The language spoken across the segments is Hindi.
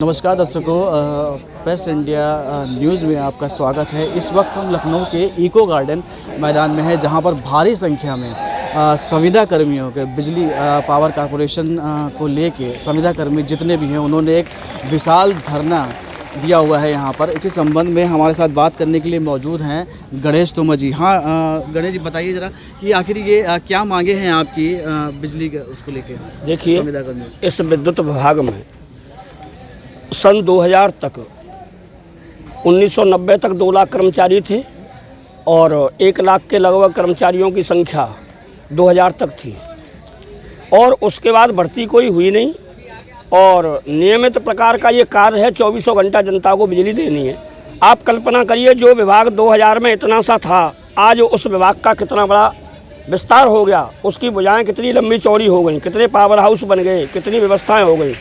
नमस्कार दर्शकों, प्रेस इंडिया न्यूज़ में आपका स्वागत है। इस वक्त हम लखनऊ के इको गार्डन मैदान में है, जहां पर भारी संख्या में संविदा कर्मियों के बिजली पावर कॉरपोरेशन को लेके संविदा कर्मी जितने भी हैं उन्होंने एक विशाल धरना दिया हुआ है। यहाँ पर इसी संबंध में हमारे साथ बात करने के लिए मौजूद हैं गणेश तोमर जी। हाँ गणेश जी, बताइए ज़रा कि आखिर ये क्या मांगे हैं आपकी बिजली के उसको लेके? देखिए, संविदा कर्मी इस विद्युत विभाग में सन 2000 तक 1990 तक 2 लाख कर्मचारी थे और 1 लाख के लगभग कर्मचारियों की संख्या 2000 तक थी और उसके बाद भर्ती कोई हुई नहीं और नियमित प्रकार का ये कार्य है, 24 घंटा जनता को बिजली देनी है। आप कल्पना करिए, जो विभाग 2000 में इतना सा था, आज उस विभाग का कितना बड़ा विस्तार हो गया, उसकी भुजाएं कितनी लंबी चौड़ी हो गई, कितने पावर हाउस बन गए, कितनी व्यवस्थाएं हो गई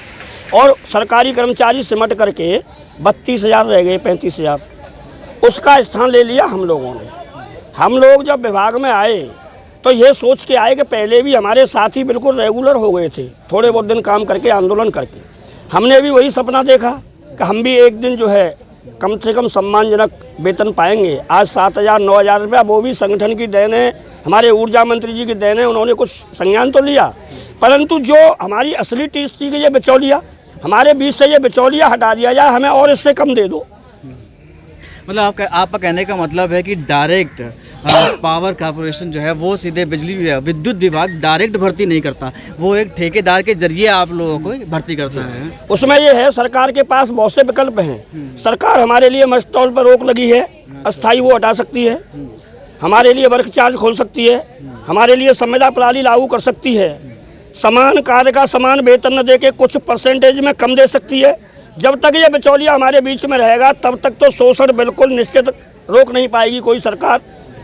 और सरकारी कर्मचारी सिमट करके 32,000 रह गए, 35,000। उसका स्थान ले लिया हम लोगों ने। हम लोग जब विभाग में आए तो ये सोच के आए कि पहले भी हमारे साथी बिल्कुल रेगुलर हो गए थे, थोड़े बहुत दिन काम करके, आंदोलन करके। हमने भी वही सपना देखा कि हम भी एक दिन जो है कम से कम सम्मानजनक वेतन पाएंगे। आज 7,000 9,000 रुपया, वो भी संगठन की देन है, हमारे ऊर्जा मंत्री जी की देन है, उन्होंने कुछ संज्ञान तो लिया, परंतु जो हमारी असली टीस थी कि ये बिचौलिया, हमारे बीच से ये बिचौलिया हटा दिया जाए, हमें और इससे कम दे दो। मतलब आपका कहने का मतलब है कि डायरेक्ट पावर कॉरपोरेशन जो है वो सीधे विद्युत विभाग डायरेक्ट भर्ती नहीं करता, वो एक ठेकेदार के जरिए आप लोगों को भर्ती करता है। उसमें ये है, सरकार के पास बहुत से विकल्प हैं। सरकार हमारे लिए मस्टॉल पर रोक लगी है, अस्थायी वो हटा सकती है, हमारे लिए वर्क चार्ज खोल सकती है, हमारे लिए संविदा प्रणाली लागू कर सकती है, समान कार्य का समान वेतन न देके कुछ परसेंटेज में कम दे सकती है। जब तक ये बिचौलिया हमारे बीच में रहेगा तब तक तो शोषण बिल्कुल निश्चित रोक नहीं पाएगी कोई सरकार।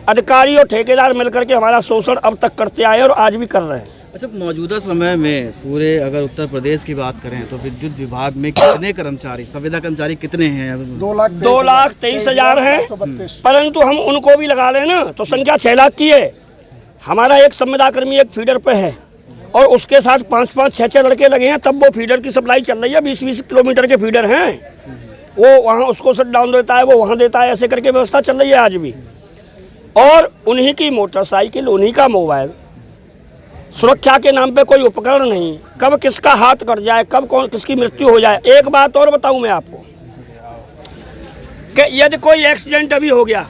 अधिकारी और ठेकेदार मिलकर के हमारा शोषण अब तक करते आए और आज भी कर रहे हैं। अच्छा, मौजूदा समय में पूरे अगर उत्तर प्रदेश की बात करें तो विद्युत विभाग में कितने कर्मचारी, संविदा कर्मचारी कितने हैं? 2,23,000 हैं, परंतु हम उनको भी लगा लें ना तो संख्या 6 लाख की है। हमारा एक संविदा कर्मी एक फीडर पे है और उसके साथ 5-5, 6-6 लड़के लगे हैं, तब वो फीडर की सप्लाई चल रही है। 20-20 किलोमीटर के फीडर हैं, वो वहाँ उसको शट डाउन देता है, वो वहाँ देता है, ऐसे करके व्यवस्था चल रही है आज भी। और उन्हीं की मोटरसाइकिल, उन्हीं का मोबाइल, सुरक्षा के नाम पे कोई उपकरण नहीं, कब किसका हाथ कट जाए, कब कौन किसकी मृत्यु हो जाए। एक बात और बताऊं मैं आपको कि यदि कोई एक्सीडेंट अभी हो गया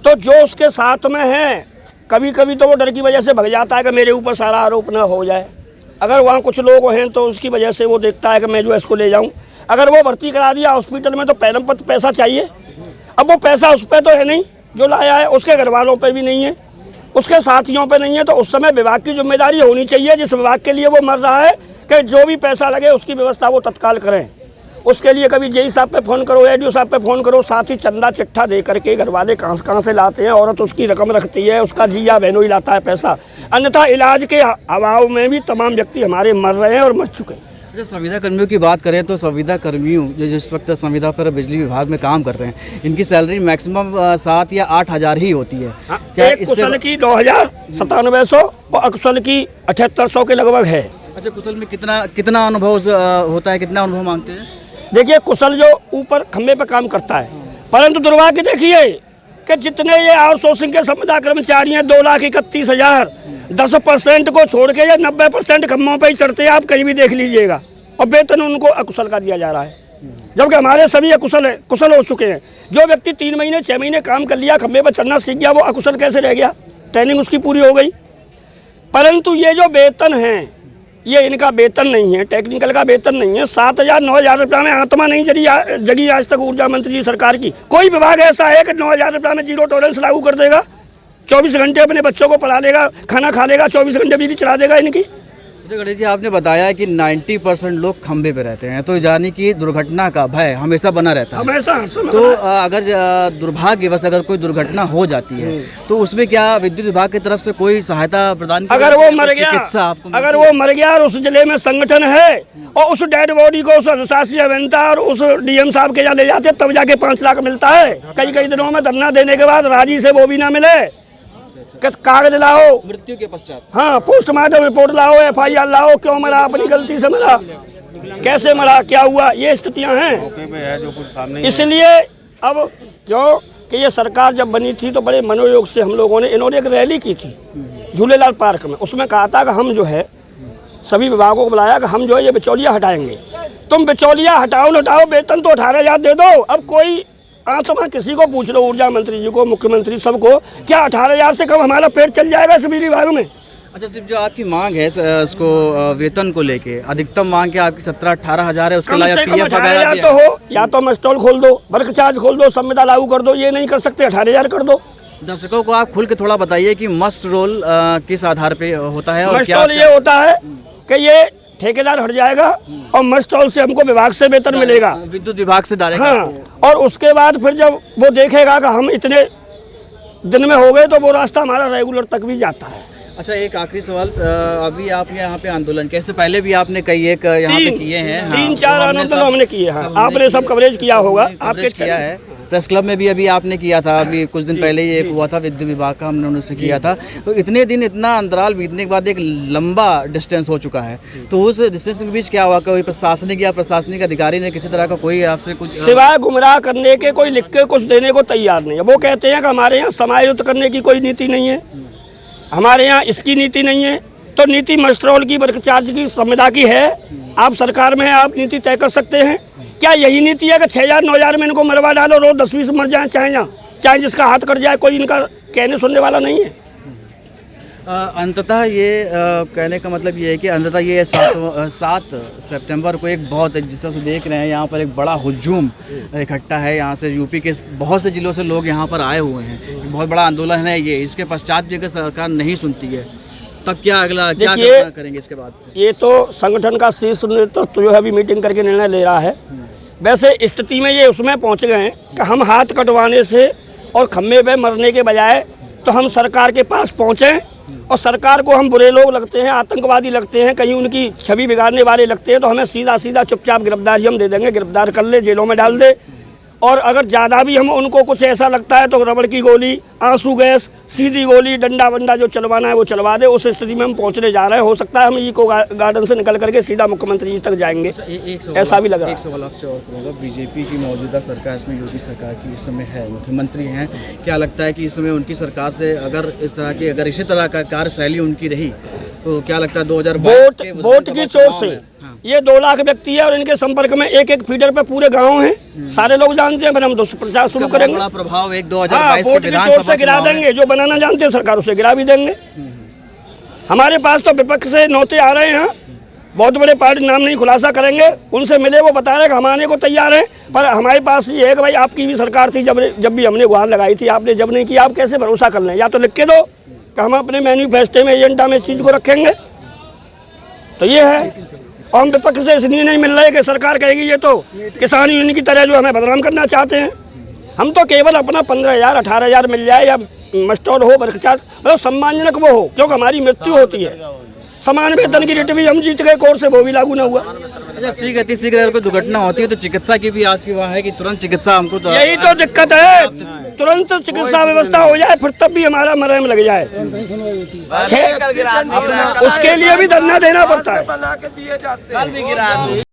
तो जो उसके साथ में है, कभी कभी तो वो डर की वजह से भग जाता है कि मेरे ऊपर सारा आरोप न हो जाए। अगर वहाँ कुछ लोग हैं तो उसकी वजह से वो देखता है कि मैं जो इसको ले जाऊँ। अगर वो भर्ती करा दिया हॉस्पिटल में तो पहले पर पैसा चाहिए। अब वो पैसा उस पर तो है नहीं जो लाया है, उसके घर वालों पर भी नहीं है, उसके साथियों पे नहीं है। तो उस समय विभाग की जिम्मेदारी होनी चाहिए, जिस विभाग के लिए वो मर रहा है, कि जो भी पैसा लगे उसकी व्यवस्था वो तत्काल करें। उसके लिए कभी जेई साहब पे फ़ोन करो, एडीओ साहब पे फ़ोन करो, साथ ही चंदा चिट्ठा दे करके घर वाले कहाँ से लाते हैं, औरत उसकी रकम रखती है, उसका जिया बहनों ही लाता है पैसा। अन्यथा इलाज के अभाव में भी तमाम व्यक्ति हमारे मर रहे हैं और मर चुके हैं। अच्छा, संविदा कर्मियों की बात करें तो संविदा कर्मियों जो जिस वक्त संविदा पर बिजली विभाग में काम कर रहे हैं, इनकी सैलरी मैक्सिमम 7 या 8,000 ही होती है। क्या कुशल की 2,9700 और अकुशल की 7,800 के लगभग है। अच्छा, कुशल में कितना अनुभव होता है, कितना अनुभव मांगते हैं? देखिए, कुशल जो ऊपर खंभे पे काम करता है, परंतु दुर्भाग्य देखिए कि जितने ये आउटसोर्सिंग के संविदा कर्मचारी हैं 2,31,000, 10% को छोड़ के ये 90% खम्भों पे ही चढ़ते हैं। आप कहीं भी देख लीजिएगा, और वेतन उनको अकुशल का दिया जा रहा है, जबकि हमारे सभी कुशल हो चुके हैं। जो व्यक्ति 3 महीने 6 महीने काम कर लिया, खंभे पर चढ़ना सीख गया, वो अकुशल कैसे रह गया? ट्रेनिंग उसकी पूरी हो गई। परंतु ये जो वेतन है, ये इनका वेतन नहीं है, टेक्निकल का वेतन नहीं है। 7,000 9,000 रुपये में आत्मा नहीं जगी आज तक ऊर्जा मंत्री जी सरकार की। कोई विभाग ऐसा है कि 9,000 रुपये में जीरो टॉलरेंस लागू कर देगा, 24 घंटे अपने बच्चों को पढ़ा लेगा, खाना खा लेगा, 24 घंटे बिजली चला देगा इनकी। गणेश जी, आपने बताया कि 90% लोग खंभे पे रहते हैं, तो यानी कि दुर्घटना का भय हमेशा बना रहता है। हमेशा। तो अगर दुर्भाग्यवश अगर कोई दुर्घटना हो जाती है तो उसमें क्या विद्युत विभाग की तरफ से कोई सहायता प्रदान की? अगर वो मर गया और उस जिले में संगठन है और उस डेड बॉडी को उस अधिशासी अभियंता और उस डीएम साहब के यहाँ ले जाते, तब जाके 5 लाख मिलता है। कई दिनों में धरना देने के बाद राजी से वो भी ना मिले। कागज लाओ मृत्यु के पश्चात, हाँ, पोस्टमार्टम रिपोर्ट लाओ, FIR लाओ, क्यों मरा, अपनी गलती से मरा। कैसे मरा, क्या हुआ, ये स्थितियां हैं। इसलिए अब क्यों कि ये सरकार जब बनी थी तो बड़े मनोयोग से हम लोगों ने, इन्होंने एक रैली की थी झूलेलाल पार्क में। उसमें कहा था कि हम जो है सभी विभागों को बुलाया कि हम जो है ये बिचौलिया हटाएंगे। तुम बिचौलिया हटाओ न हटाओ, वेतन तो 18,000 दे दो। अब कोई आत्मा किसी को पूछ लो, ऊर्जा मंत्री जी को, मुख्यमंत्री सबको, क्या 18,000 से कम हमारा पेट चल जाएगा सभी विभाग में? अच्छा, सिर्फ जो आपकी मांग है उसको वेतन को लेके, अधिकतम मांग के आपकी 17-18 हज़ार है, उसके अलावा पीएफ वगैरह तो हो, या तो मस्टॉल खोल दो, वर्क चार्ज खोल दो, संविदा लागू कर दो। ये नहीं कर सकते, 18,000 कर दो। दर्शकों को आप खुल के थोड़ा बताइए कि मस्ट रोल किस आधार पे होता है और मस्ट क्या रोल ये होता है कि ये ठेकेदार हट जाएगा और मस्ट रोल से हमको विभाग से वेतन मिलेगा, विद्युत विभाग से डायरेक्ट। हाँ, और उसके बाद फिर जब वो देखेगा कि हम इतने दिन में हो गए तो वो रास्ता हमारा रेगुलर तक भी जाता है। अच्छा, एक आखिरी सवाल, अभी आपने यहाँ पे आंदोलन कैसे, पहले भी आपने कई एक यहाँ पे किए हैं, 3-4 आंदोलन हमने किए हैं, आपने सब कवरेज किया होगा, आपके किया है। प्रेस क्लब में भी अभी आपने किया था, अभी कुछ दिन पहले ही एक हुआ था विद्युत विभाग का, हमने उनसे किया था। तो इतने दिन, इतना अंतराल बीतने के बाद एक लंबा डिस्टेंस हो चुका है, तो उस डिस्टेंस के बीच क्या हुआ? कोई प्रशासनिक या प्रशासनिक अधिकारी ने किसी तरह का कोई आपसे कुछ, सिवाय गुमराह करने के, कोई लिख के कुछ देने को तैयार नहीं है। वो कहते हैं कि हमारे यहाँ समायोजित करने की कोई नीति नहीं है, हमारे यहाँ इसकी नीति नहीं है। तो नीति मस्टरोल की, वर्क चार्ज की, संविदा की है। आप सरकार में, आप नीति तय कर सकते हैं। क्या यही नीति है कि 6,000-9,000 में इनको मरवा डालो, रोज 10-20 मर जाए, चाहे जिसका हाथ कट जाए, कोई इनका कहने सुनने वाला नहीं है। अंततः ये कहने का मतलब ये है कि अंततः ये 7 सितंबर को एक बहुत, जिस तरह से देख रहे हैं यहाँ पर एक बड़ा हुजूम इकट्ठा है। यहाँ से यूपी के बहुत से जिलों से लोग यहाँ पर आए हुए हैं। बहुत बड़ा आंदोलन है ये। इसके पश्चात भी अगर सरकार नहीं सुनती है तब क्या अगला क्या करेंगे इसके बाद? ये तो संगठन का शीर्ष नेतृत्व जो है अभी मीटिंग करके निर्णय ले रहा है। वैसे स्थिति में ये उसमें पहुँच गए हैं कि हम हाथ कटवाने से और खम्भे पे मरने के बजाय तो हम सरकार के पास पहुँचें, और सरकार को हम बुरे लोग लगते हैं, आतंकवादी लगते हैं, कहीं उनकी छवि बिगाड़ने वाले लगते हैं, तो हमें सीधा सीधा चुपचाप गिरफ्तारी हम दे देंगे, गिरफ्तार कर ले, जेलों में डाल दे। और अगर ज़्यादा भी हम उनको कुछ ऐसा लगता है तो रबड़ की गोली, आंसू गैस, सीधी गोली, डंडा वंडा जो चलवाना है वो चलवा दे। उस स्थिति में हम पहुंचने जा रहे हैं। हो सकता है हम इको गार्डन से निकल करके सीधा मुख्यमंत्री जी तक जाएंगे, ऐसा भी लग रहा है। एक सवाल आपसे और करूँगा, बीजेपी की मौजूदा सरकार, इसमें यूपी सरकार की इस समय है, मुख्यमंत्री हैं, क्या लगता है कि इस समय उनकी सरकार से अगर इस तरह की, अगर इसी तरह का कार्यशैली उनकी रही तो क्या लगता है 2022 वोट की चोट से ये 2 लाख व्यक्ति है और इनके संपर्क में एक फीडर पे पूरे गांव हैं, सारे लोग जानते हैं। हम दुष्प्रचार शुरू करेंगे, बड़ा प्रभाव एक 2022 के विधानसभा से गिरा देंगे। जो बनाना जानते हैं सरकार उसे गिरा भी देंगे। हमारे पास तो विपक्ष से नौते आ रहे हैं, बहुत बड़े पार्टी, नाम नहीं खुलासा करेंगे, उनसे मिले, वो बता रहे हैं कि हम आने को तैयार हैं। पर हमारे पास ये है कि भाई आपकी भी सरकार थी, जब भी हमने गुहार लगाई थी, आपने जब नहीं किया, आप कैसे भरोसा कर लें? या तो लिख के दो कि हम अपने मैन्यूफेस्टो में, एजेंडा में इस चीज़ को रखेंगे, तो ये है। और हम विपक्ष से इसलिए नहीं मिल रहे कि सरकार कहेगी ये तो किसान यूनियन की तरह जो हमें बदनाम करना चाहते हैं। हम तो केवल अपना 15,000-18,000 मिल जाए, या मस्टोर हो, वर्क चार्ज, मतलब सम्मानजनक वो हो, क्योंकि हमारी मृत्यु होती है। समान वेतन की रेट भी हम जीत गए, कोर्ट से वो भी लागू न हुआ। अच्छा, शीघ्र अगर कोई दुर्घटना होती है तो चिकित्सा की भी आपकी वहाँ है कि तुरंत चिकित्सा हमको यही तो दिक्कत है, तुरंत चिकित्सा व्यवस्था हो जाए, फिर तब भी हमारा मरहम लग जाए। उसके लिए भी धरना देना पड़ता है।